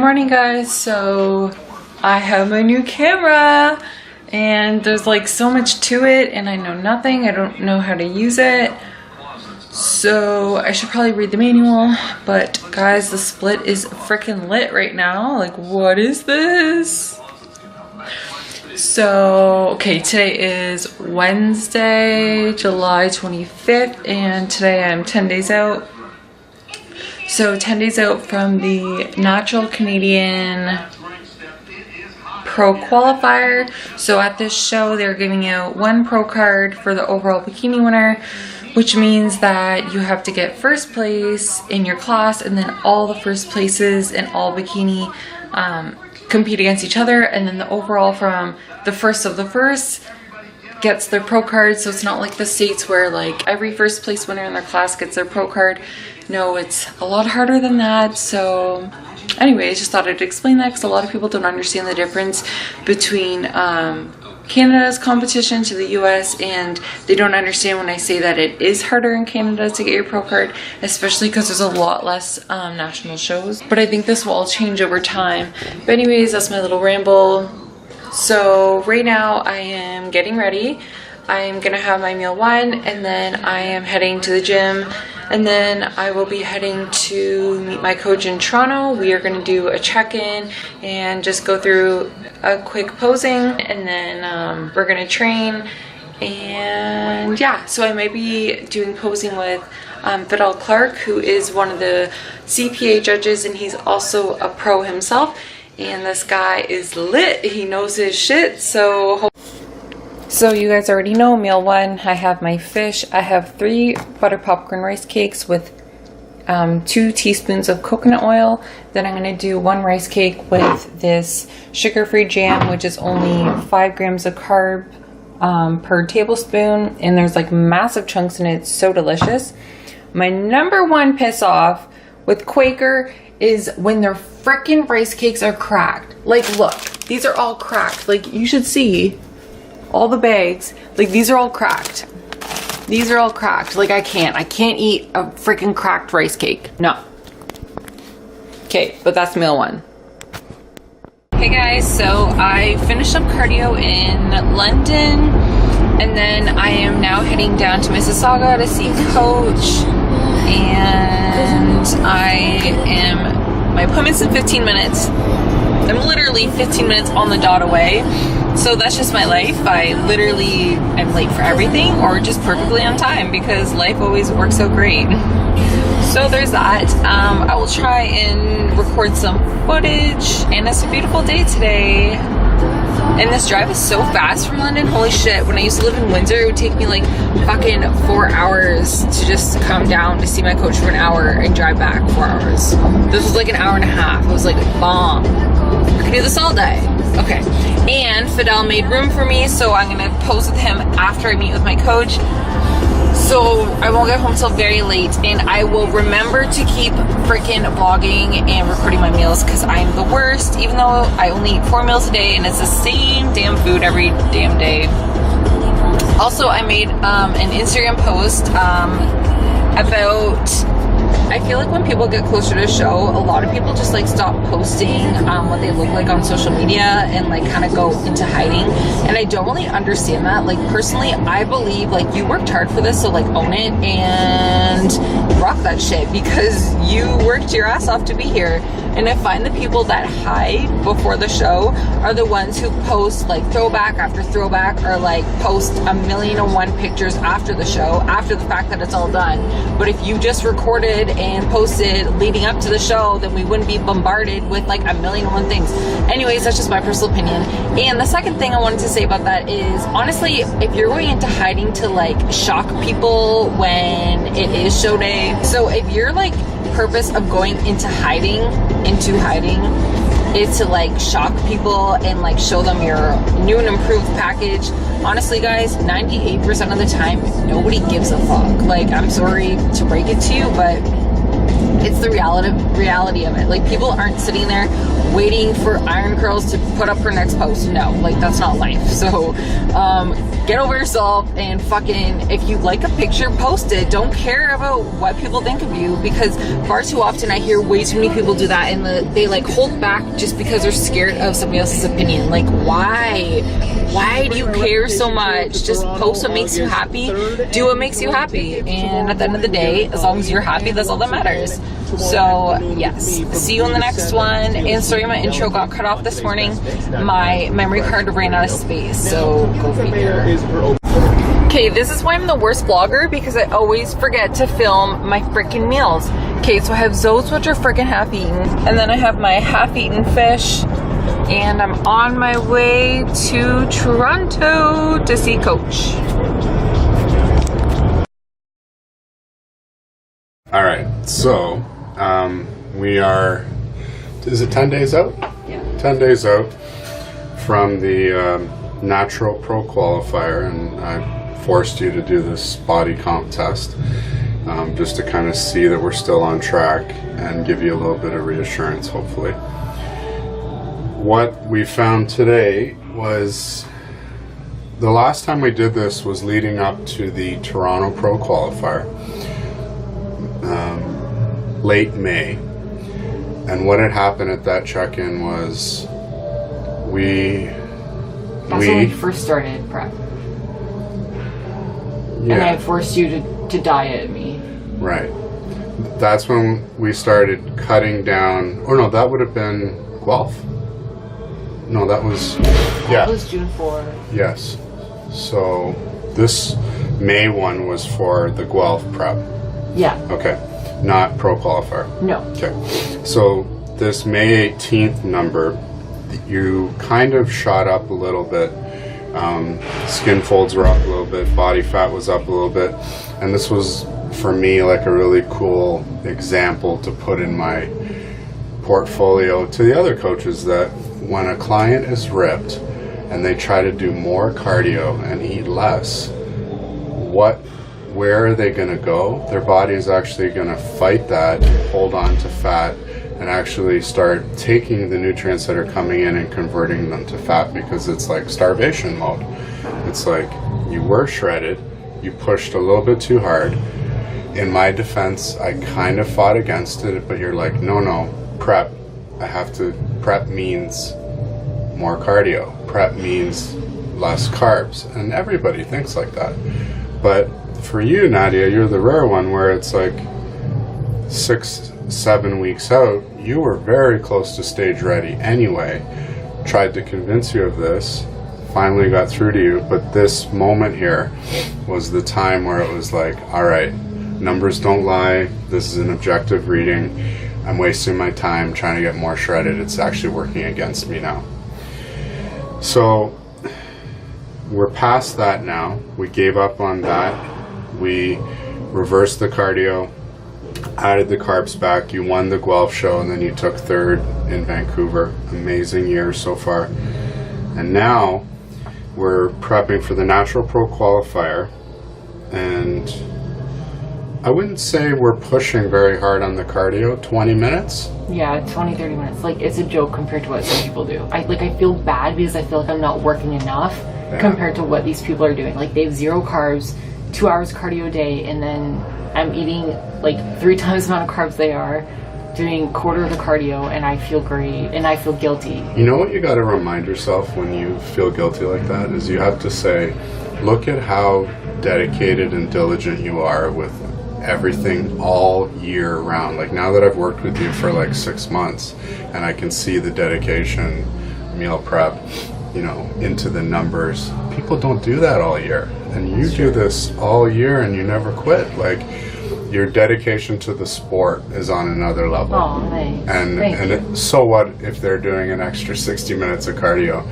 morning, guys. So I have my new camera and there's like so much to it and I know nothing. I don't know how to use it, so I should probably read the manual. But guys, the split is freaking lit right now. Like, what is this? So okay, today is Wednesday, July 25th, and today I'm 10 days out. So 10 days out from the Natural Canadian Pro Qualifier. So at this show, they're giving out one pro card for the overall bikini winner, which means that you have to get first place in your class, and then all the first places in all bikini compete against each other, and then the overall from the first of the first gets their pro card. So it's not like the States where like every first place winner in their class gets their pro card. No, it's a lot harder than that. So anyways, just thought I'd explain that because a lot of people don't understand the difference between Canada's competition to the US, and they don't understand when I say that it is harder in Canada to get your pro card, especially because there's a lot less national shows. But I think this will all change over time. But anyways, that's my little ramble. So right now I am getting ready. I'm gonna have my meal one, and then I am heading to the gym, and then I will be heading to meet my coach in Toronto. We are gonna do a check-in and just go through a quick posing, and then we're gonna train. And yeah, so I might be doing posing with Vidal Clark, who is one of the CPA judges, and he's also a pro himself. And this guy is lit. He knows his shit. So you guys already know meal one. I have my fish. I have 3 butter popcorn rice cakes with 2 teaspoons of coconut oil. Then I'm going to do 1 rice cake with this sugar-free jam, which is only 5 grams of carb per tablespoon. And there's like massive chunks in it. It's so delicious. My number one piss off with Quaker is when their freaking rice cakes are cracked. Like, look, these are all cracked. Like, you should see all the bags. Like, these are all cracked. These are all cracked. Like, I can't eat a freaking cracked rice cake. No. Okay, but that's meal one. Hey guys, so I finished up cardio in London, and then I am now heading down to Mississauga to see Coach, and my appointment's in 15 minutes. I'm literally 15 minutes on the dot away. So that's just my life. I literally am late for everything, or just perfectly on time, because life always works out great. So there's that. I will try and record some footage, and it's a beautiful day today. And this drive is so fast from London. Holy shit. When I used to live in Windsor, it would take me like fucking 4 hours to just come down to see my coach for an hour and drive back 4 hours. This was like an hour and a half. It was like bomb. I could do this all day. Okay. And Fidel made room for me, so I'm gonna pose with him after I meet with my coach. So I won't get home till very late, and I will remember to keep freaking vlogging and recording my meals, because I'm the worst, even though I only eat 4 meals a day and it's the same damn food every damn day. Also, I made an Instagram post about, I feel like when people get closer to the show, a lot of people just like stop posting what they look like on social media and like kind of go into hiding, and I don't really understand that. Like, personally, I believe like you worked hard for this, so like own it and rock that shit, because you worked your ass off to be here. And I find the people that hide before the show are the ones who post like throwback after throwback, or like post 1,000,001 pictures after the show, after the fact that it's all done. But if you just recorded and posted leading up to the show, then we wouldn't be bombarded with like 1,000,001 things. Anyways, that's just my personal opinion. And the second thing I wanted to say about that is, honestly, if you're going into hiding to like shock people when it is show day, so if you're like purpose of going into hiding is to like shock people and like show them your new and improved package, honestly guys, 98% of the time nobody gives a fuck. Like, I'm sorry to break it to you, but it's that's the reality of it. Like, people aren't sitting there waiting for Iron Curls to put up her next post. No, like, that's not life. So get over yourself and fucking, if you like a picture, post it. Don't care about what people think of you, because far too often I hear way too many people do that, and they like hold back just because they're scared of somebody else's opinion. Like, why do you care so much? Just post what makes you happy, do what makes you happy, and at the end of the day, as long as you're happy, that's all that matters. So yes, see you in the next one. And sorry, my intro got cut off this morning. My memory card ran out of space, so go figure. Okay, this is why I'm the worst vlogger, because I always forget to film my freaking meals. Okay, so I have those which are freaking half-eaten, and then I have my half-eaten fish, and I'm on my way to Toronto to see Coach. All right, so we are, is it 10 days out? Yeah. 10 days out from the Natural Pro Qualifier, and I forced you to do this body comp test just to kind of see that we're still on track and give you a little bit of reassurance, hopefully. What we found today was, the last time we did this was leading up to the Toronto Pro Qualifier, late May, and what had happened at that check-in was That's when we first started prep. Yeah. And I forced you to diet me. Right. That's when we started cutting down. Oh no, that would have been Guelph. No, that was, yeah. That was June 4. Yes. So this May one was for the Guelph prep. Yeah. Okay. Not Pro Qualifier. No. Okay. So this May 18th number, you kind of shot up a little bit. Skin folds were up a little bit, body fat was up a little bit, and this was for me like a really cool example to put in my portfolio to the other coaches, that when a client is ripped and they try to do more cardio and eat less, where are they going to go? Their body is actually going to fight that, hold on to fat, and actually start taking the nutrients that are coming in and converting them to fat, because it's like starvation mode. It's like you were shredded, you pushed a little bit too hard. In my defense, I kind of fought against it, but you're like, no, prep. Prep means more cardio. Prep means less carbs. And everybody thinks like that. But for you, Nadia, you're the rare one where it's like 6-7 weeks out, you were very close to stage ready anyway. Tried to convince you of this, finally got through to you, but this moment here was the time where it was like, all right, numbers don't lie, this is an objective reading, I'm wasting my time trying to get more shredded, it's actually working against me now. So we're past that now, we gave up on that, we reversed the cardio, added the carbs back, you won the Guelph show, and then you took third in Vancouver. Amazing year so far. And now we're prepping for the Natural Pro Qualifier, and I wouldn't say we're pushing very hard on the cardio. 20 minutes? Yeah, 20-30 minutes. Like, it's a joke compared to what some people do. I feel bad because I feel like I'm not working enough compared to what these people are doing. Like, they have 0 carbs, 2 hours cardio a day, and then I'm eating like 3 times the amount of carbs they are, doing quarter of the cardio, and I feel great, and I feel guilty. You know what you got to remind yourself when you feel guilty like that is you have to say, look at how dedicated and diligent you are with everything all year round. Like, now that I've worked with you for like 6 months and I can see the dedication, meal prep, into the numbers. People don't do that all year, and you do this all year and you never quit. Like, your dedication to the sport is on another level. Oh, thanks. And so what if they're doing an extra 60 minutes of cardio?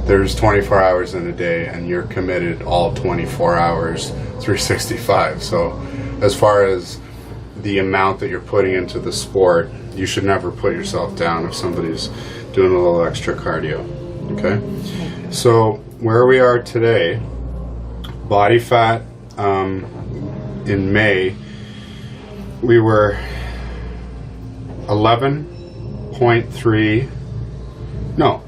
There's 24 hours in a day, and you're committed all 24 hours, 365. So as far as the amount that you're putting into the sport, you should never put yourself down if somebody's doing a little extra cardio. Okay? So where we are today, body fat in May, we were 11.3. No,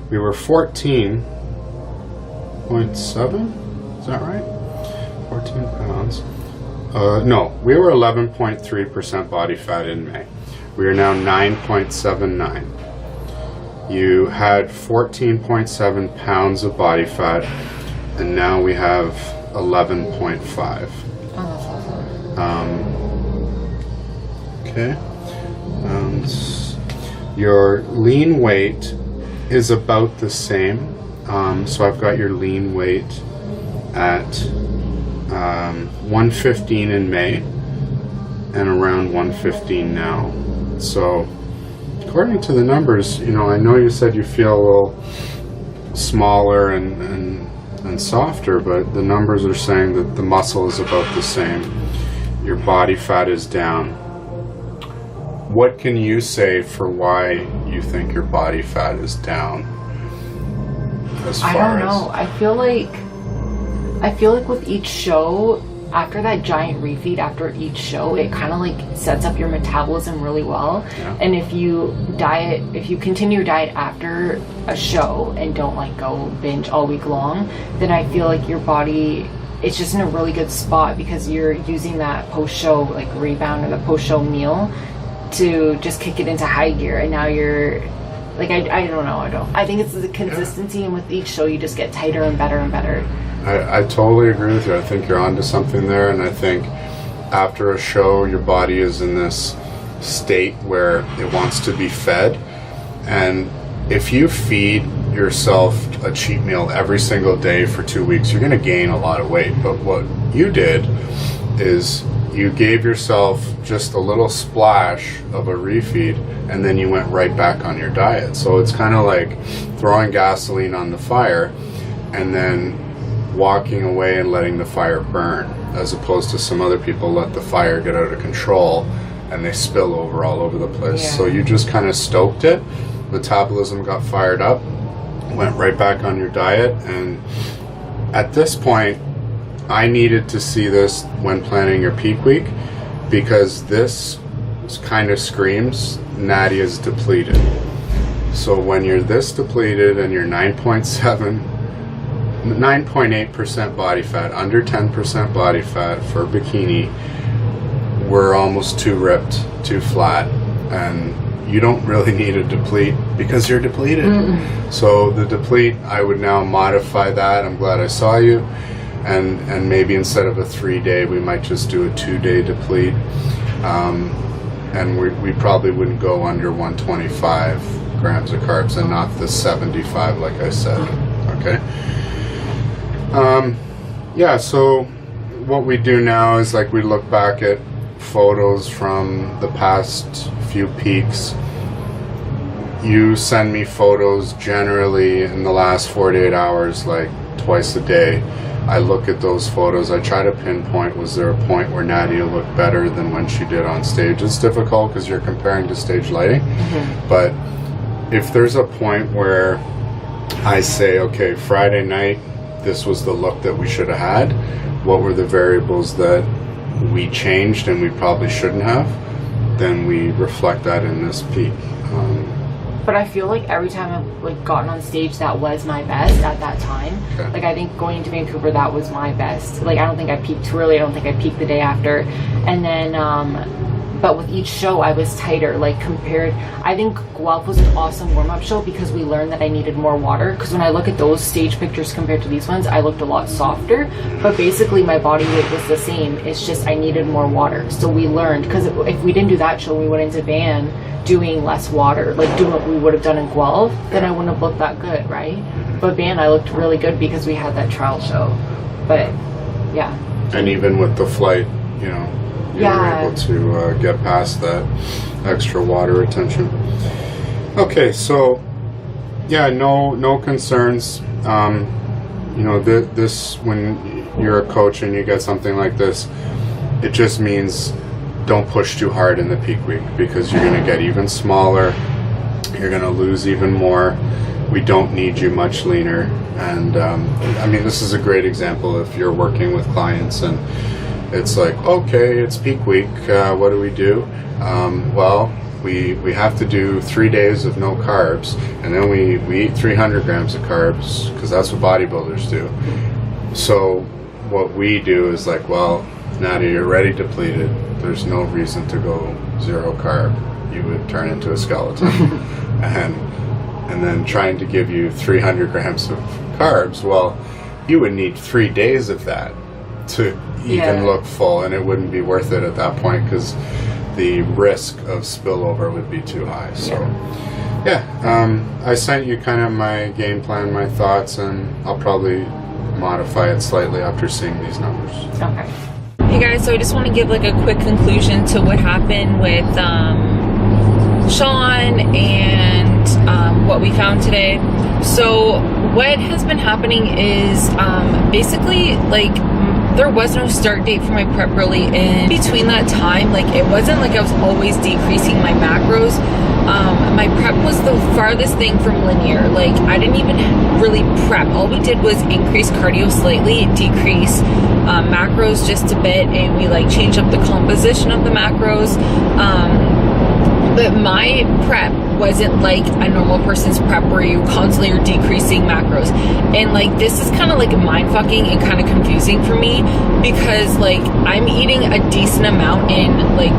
we were 14.7. Is that right? 14 pounds. No, we were 11.3% body fat in May. We are now 9.79. You had 14.7 pounds of body fat, and now we have 11.5. Okay. Your lean weight is about the same. So I've got your lean weight at 115 in May and around 115 now. So according to the numbers, you know, I know you said you feel a little smaller and softer, but the numbers are saying that the muscle is about the same. Your body fat is down. What can you say for why you think your body fat is down? I don't know. I feel like with each show, after that giant refeed, after each show, it kind of like sets up your metabolism really well. Yeah. And if you continue your diet after a show and don't like go binge all week long, then I feel like your body, it's just in a really good spot because you're using that post-show like rebound or the post-show meal to just kick it into high gear. And now you're like, I don't know. I think it's the consistency, and with each show you just get tighter and better and better. I totally agree with you. I think you're onto something there, and I think after a show your body is in this state where it wants to be fed, and if you feed yourself a cheat meal every single day for 2 weeks, you're going to gain a lot of weight. But what you did is you gave yourself just a little splash of a refeed, and then you went right back on your diet. So it's kind of like throwing gasoline on the fire and then walking away and letting the fire burn, as opposed to some other people let the fire get out of control and they spill over all over the place. Yeah. So you just kind of stoked it, metabolism got fired up, went right back on your diet. And at this point, I needed to see this when planning your peak week, because this kind of screams Nadia's depleted. So when you're this depleted and you're 9.8% body fat, under 10% body fat for bikini, we're almost too ripped, too flat, and you don't really need a deplete because you're depleted. So the deplete, I would now modify that. I'm glad I saw you, and maybe instead of a 3-day, we might just do a 2-day deplete, and we probably wouldn't go under 125 grams of carbs and not the 75 like I said. Okay. Yeah, so what we do now is like we look back at photos from the past few peaks. You send me photos generally in the last 48 hours, like twice a day. I look at those photos. I try to pinpoint, was there a point where Nadia looked better than when she did on stage? It's difficult because you're comparing to stage lighting. But if there's a point where I say, okay, Friday night, this was the look that we should have had, what were the variables that we changed and we probably shouldn't have, then we reflect that in this peak. But I feel like every time I've like gotten on stage, that was my best at that time. Okay. Like I think going into Vancouver, that was my best. Like I don't think I peaked too early. I don't think I peaked the day after. And then but with each show I was tighter, like compared. I think Guelph was an awesome warm-up show because we learned that I needed more water, because when I look at those stage pictures compared to these ones, I looked a lot softer, but basically my body weight was the same. It's just I needed more water. So we learned, because if we didn't do that show, we went into Van doing less water, like doing what we would have done in Guelph, then I wouldn't have looked that good, right? But Van, I looked really good because we had that trial show. But yeah. And even with the flight, you know, you were able to get past that extra water retention. Okay, so yeah, no concerns. You know, this when you're a coach and you get something like this, it just means don't push too hard in the peak week, because you're going to get even smaller, you're going to lose even more. We don't need you much leaner. And I mean, this is a great example if you're working with clients and it's like, okay, it's peak week, what do we do? Well, we have to do 3 days of no carbs, and then we eat 300 grams of carbs, because that's what bodybuilders do. So what we do is like, well, Nadia, you're already depleted. There's no reason to go 0 carb. You would turn into a skeleton. and then trying to give you 300 grams of carbs, well, you would need 3 days of that to even look full, and it wouldn't be worth it at that point, because the risk of spillover would be too high. So I sent you kind of my game plan, my thoughts, and I'll probably modify it slightly after seeing these numbers. Okay. Hey guys, so I just want to give like a quick conclusion to what happened with Sean and what we found today. So what has been happening is basically like there was no start date for my prep really in between that time. Like it wasn't like I was always decreasing my macros. My prep was the farthest thing from linear. Like I didn't even really prep. All we did was increase cardio slightly, decrease macros just a bit, and we like changed up the composition of the macros. But my prep wasn't like a normal person's prep where you constantly are decreasing macros. And like this is kind of like mind fucking and kind of confusing for me, because like I'm eating a decent amount in like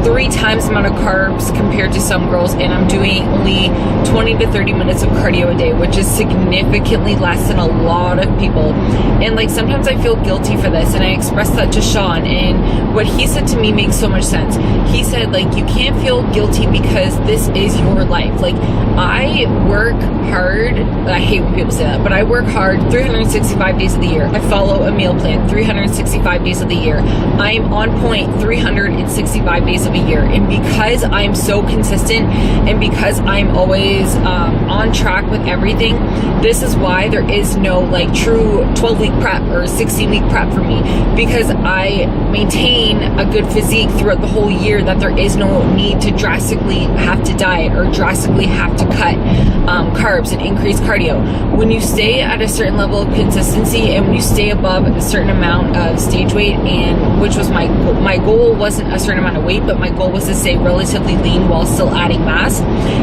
3 times the amount of carbs compared to some girls, and I'm doing only 20 to 30 minutes of cardio a day, which is significantly less than a lot of people. And like sometimes I feel guilty for this, and I expressed that to Sean, and what he said to me makes so much sense. He said like, you can't feel guilty because this is your life. Like I work hard. I hate when people say that, but I work hard 365 days of the year. I follow a meal plan 365 days of the year. I'm on point 365 days of a year. And because I'm so consistent, and because I'm always on track with everything, this is why there is no like true 12-week prep or 16-week prep for me, because I maintain a good physique throughout the whole year, that there is no need to drastically have to diet or drastically have to cut carbs and increase cardio. When you stay at a certain level of consistency, and when you stay above a certain amount of stage weight, and which was my goal wasn't a certain amount of weight, but my goal was to stay relatively lean while still adding mass.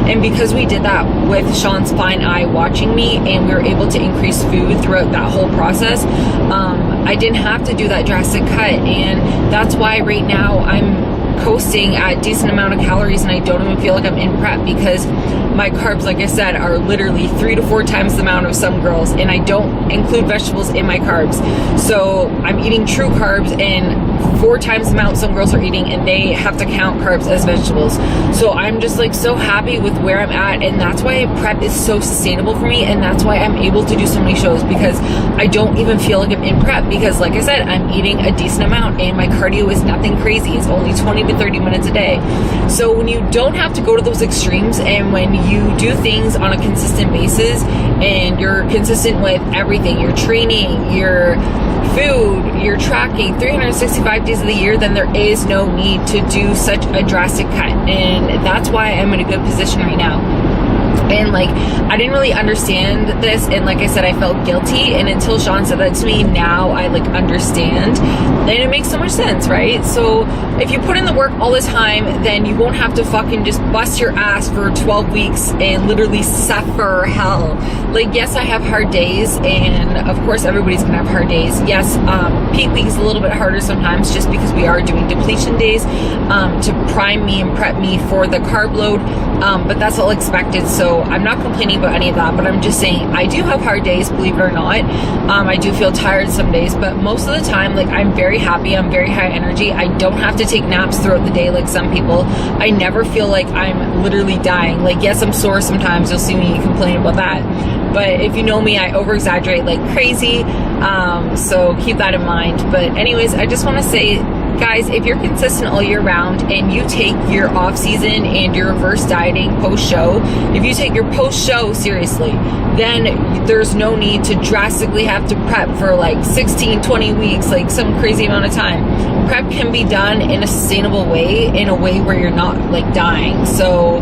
And because we did that with Sean's fine eye watching me, and we were able to increase food throughout that whole process, I didn't have to do that drastic cut. And that's why right now I'm coasting at a decent amount of calories, and I don't even feel like I'm in prep, because my carbs, like I said, are literally 3 to 4 times the amount of some girls, and I don't include vegetables in my carbs. So I'm eating true carbs and 4 times the amount some girls are eating, and they have to count carbs as vegetables. So I'm just like so happy with where I'm at, and that's why prep is so sustainable for me, and that's why I'm able to do so many shows, because I don't even feel like I'm in prep, because like I said, I'm eating a decent amount, and my cardio is nothing crazy. It's only 20 to 30 minutes a day. So when you don't have to go to those extremes, and when you do things on a consistent basis, and you're consistent with everything, your training, your food, you're tracking 365 days of the year, then there is no need to do such a drastic cut. And that's why I'm in a good position right now. And like, I didn't really understand this, and like I said, I felt guilty, and until Sean said that to me, now I like understand, and it makes so much sense, right? So if you put in the work all the time, then you won't have to fucking just bust your ass for 12 weeks and literally suffer hell. Like, yes, I have hard days, and of course everybody's gonna have hard days. Yes, peak week is a little bit harder sometimes, just because we are doing depletion days to prime me and prep me for the carb load, but that's all expected. So I'm not complaining about any of that, but I'm just saying I do have hard days, believe it or not. I do feel tired some days, but most of the time, like, I'm very happy, I'm very high energy. I don't have to take naps throughout the day like some people. I never feel like I'm literally dying. Like, yes, I'm sore sometimes, you'll see me complain about that, but if you know me, I over exaggerate like crazy, so keep that in mind. But anyways, I just want to say, guys, if you're consistent all year round, and you take your off season and your reverse dieting post show, if you take your post show seriously, then there's no need to drastically have to prep for like 16, 20 weeks, like some crazy amount of time. Prep can be done in a sustainable way, in a way where you're not like dying. So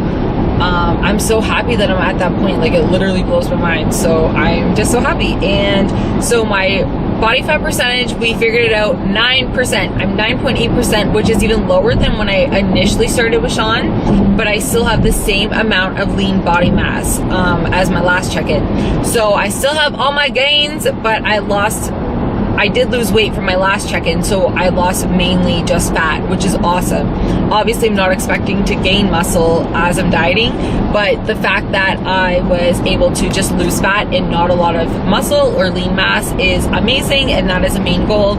I'm so happy that I'm at that point. Like, it literally blows my mind. So I'm just so happy. And so my Body fat percentage, we figured it out, 9%. I'm 9.8%, which is even lower than when I initially started with Sean, but I still have the same amount of lean body mass as my last check-in. So I still have all my gains, but I did lose weight from my last check-in, so I lost mainly just fat, which is awesome. Obviously, I'm not expecting to gain muscle as I'm dieting, but the fact that I was able to just lose fat and not a lot of muscle or lean mass is amazing, and that is a main goal.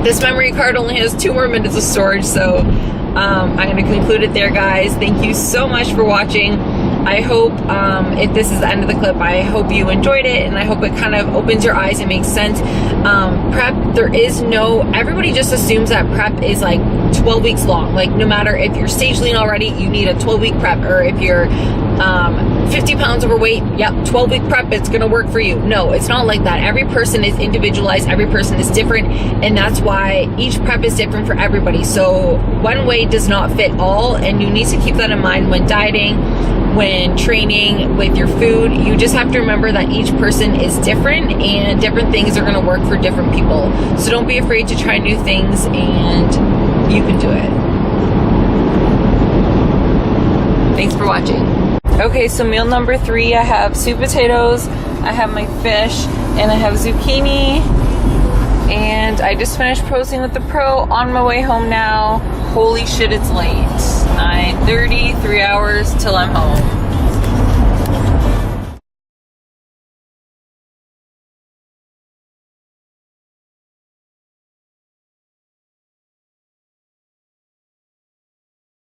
This memory card only has 2 more minutes of storage, so I'm going to conclude it there, guys. Thank you so much for watching. I hope, if this is the end of the clip, I hope you enjoyed it, and I hope it kind of opens your eyes and makes sense. Prep, everybody just assumes that prep is like 12 weeks long. Like, no matter if you're stage lean already, you need a 12-week prep, or if you're 50 pounds overweight, yep, 12-week prep, it's gonna work for you. No, it's not like that. Every person is individualized, every person is different, and that's why each prep is different for everybody. So one way does not fit all, and you need to keep that in mind when dieting, when training, with your food. You just have to remember that each person is different, and different things are going to work for different people. So don't be afraid to try new things, and you can do it. Thanks for watching. Okay, so meal number 3, I have sweet potatoes, I have my fish, and I have zucchini. And I just finished posing with the pro, on my way home now. Holy shit, it's late. 9:30, 3 hours till I'm home.